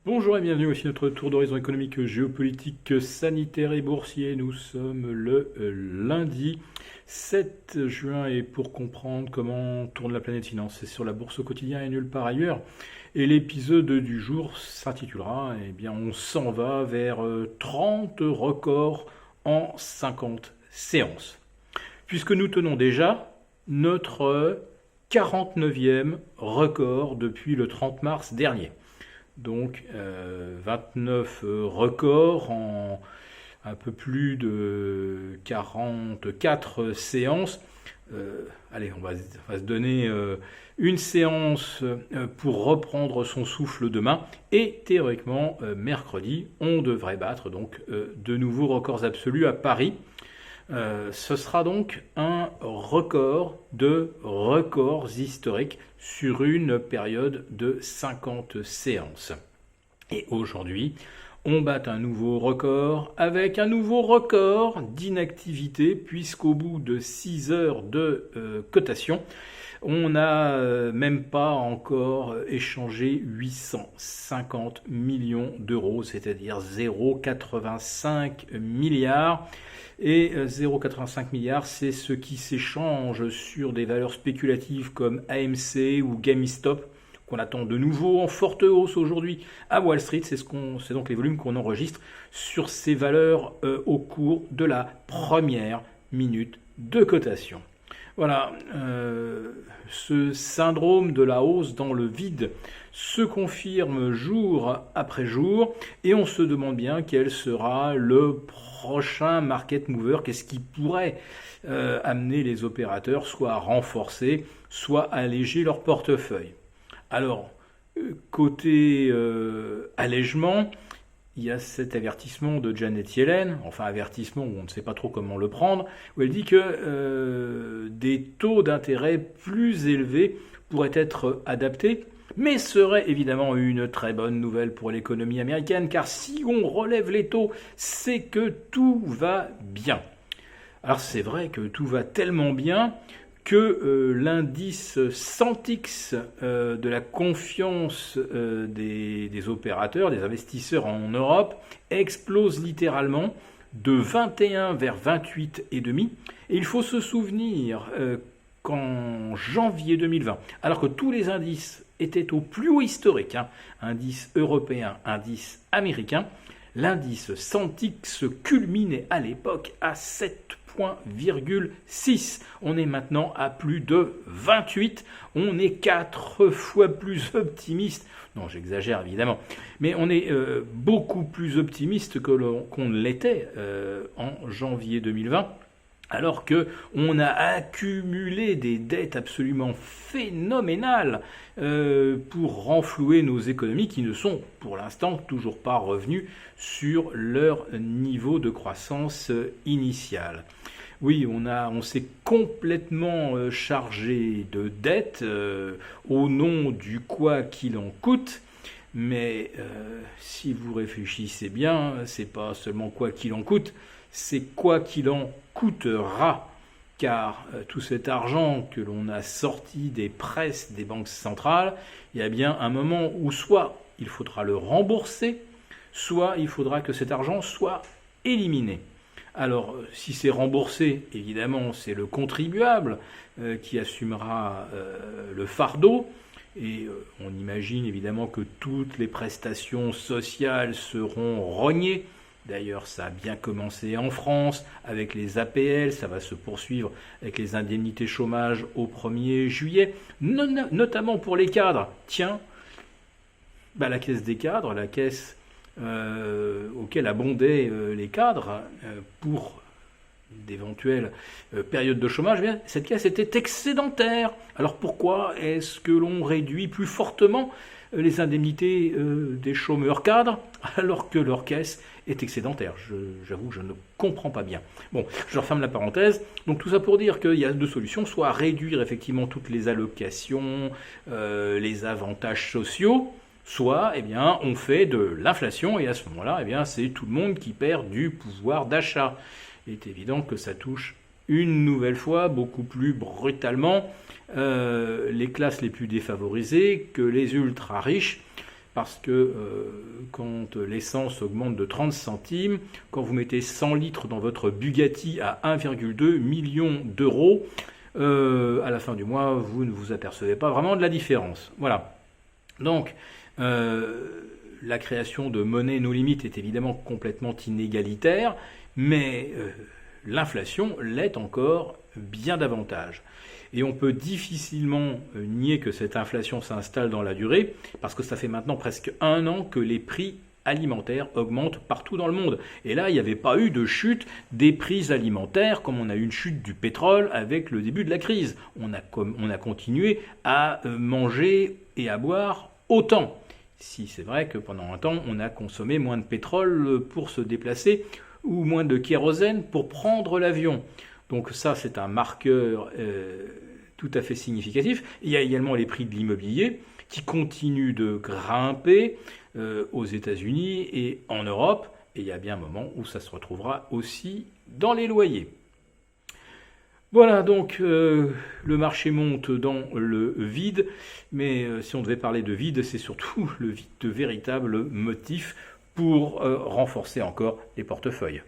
Bonjour et bienvenue, voici notre tour d'horizon économique, géopolitique, sanitaire et boursier. Nous sommes le lundi 7 juin et pour comprendre comment tourne la planète finance, c'est sur la bourse au quotidien et nulle part ailleurs. Et l'épisode du jour s'intitulera On s'en va vers 30 records en 50 séances. Puisque nous tenons déjà notre 49e record depuis le 30 mars dernier. Donc 29 records en un peu plus de 44 séances. Allez, on va se donner une séance pour reprendre son souffle demain. Et théoriquement, mercredi, on devrait battre donc de nouveaux records absolus à Paris. Ce sera donc un record de records historiques sur une période de 50 séances. Et aujourd'hui, on bat un nouveau record avec un nouveau record d'inactivité puisqu'au bout de 6 heures de cotation, on n'a même pas encore échangé 850 millions d'euros, c'est-à-dire 0,85 milliards. Et 0,85 milliards, c'est ce qui s'échange sur des valeurs spéculatives comme AMC ou GameStop, qu'on attend de nouveau en forte hausse aujourd'hui à Wall Street. C'est donc les volumes qu'on enregistre sur ces valeurs au cours de la première minute de cotation. Voilà, ce syndrome de la hausse dans le vide se confirme jour après jour et on se demande bien quel sera le prochain market mover, qu'est-ce qui pourrait amener les opérateurs soit à renforcer, soit à alléger leur portefeuille. Alors, côté allègement, il y a cet avertissement de Janet Yellen, enfin avertissement où on ne sait pas trop comment le prendre, où elle dit que des taux d'intérêt plus élevés pourraient être adaptés, mais serait évidemment une très bonne nouvelle pour l'économie américaine, car si on relève les taux, c'est que tout va bien. Alors c'est vrai que tout va tellement bien que l'indice Sentix de la confiance des opérateurs, des investisseurs en Europe, explose littéralement de 21 vers 28,5. Et il faut se souvenir qu'en janvier 2020, alors que tous les indices étaient au plus haut historique, indice européen, indice américain, l'indice Sentix culminait à l'époque à 7,6. On est maintenant à plus de 28. On est 4 fois plus optimiste. Non, j'exagère évidemment. Mais on est beaucoup plus optimiste qu'on ne l'était en janvier 2020. Alors qu'on a accumulé des dettes absolument phénoménales pour renflouer nos économies qui ne sont pour l'instant toujours pas revenues sur leur niveau de croissance initial. Oui, on s'est complètement chargé de dettes au nom du quoi qu'il en coûte. Mais si vous réfléchissez bien, c'est pas seulement quoi qu'il en coûte, c'est quoi qu'il en coûtera. Car tout cet argent que l'on a sorti des presses des banques centrales, il y a bien un moment où soit il faudra le rembourser, soit il faudra que cet argent soit éliminé. Alors, si c'est remboursé, évidemment, c'est le contribuable qui assumera le fardeau. Et on imagine évidemment que toutes les prestations sociales seront rognées. D'ailleurs, ça a bien commencé en France avec les APL, ça va se poursuivre avec les indemnités chômage au 1er juillet, notamment pour les cadres. Tiens, la caisse des cadres, la caisse auquel abondaient les cadres pour d'éventuelles périodes de chômage, cette caisse était excédentaire. Alors pourquoi est-ce que l'on réduit plus fortement les indemnités des chômeurs cadres alors que leur caisse est excédentaire? J'avoue, je ne comprends pas bien. Bon, je referme la parenthèse. Donc tout ça pour dire qu'il y a deux solutions, soit réduire effectivement toutes les allocations, les avantages sociaux, soit on fait de l'inflation et à ce moment-là, c'est tout le monde qui perd du pouvoir d'achat. Il est évident que ça touche une nouvelle fois, beaucoup plus brutalement, les classes les plus défavorisées que les ultra riches, parce que quand l'essence augmente de 30 centimes, quand vous mettez 100 litres dans votre Bugatti à 1,2 million d'euros, à la fin du mois, vous ne vous apercevez pas vraiment de la différence. Voilà. Donc, la création de monnaie no limite est évidemment complètement inégalitaire, mais l'inflation l'est encore bien davantage. Et on peut difficilement nier que cette inflation s'installe dans la durée, parce que ça fait maintenant presque 1 an que les prix alimentaires augmentent partout dans le monde. Et là, il n'y avait pas eu de chute des prix alimentaires comme on a eu une chute du pétrole avec le début de la crise. On a continué à manger et à boire autant. Si c'est vrai que pendant un temps, on a consommé moins de pétrole pour se déplacer ou moins de kérosène pour prendre l'avion. Donc ça, c'est un marqueur tout à fait significatif. Il y a également les prix de l'immobilier qui continuent de grimper aux États-Unis et en Europe. Et il y a bien un moment où ça se retrouvera aussi dans les loyers. Voilà, donc le marché monte dans le vide, mais si on devait parler de vide, c'est surtout le vide de véritables motifs pour renforcer encore les portefeuilles.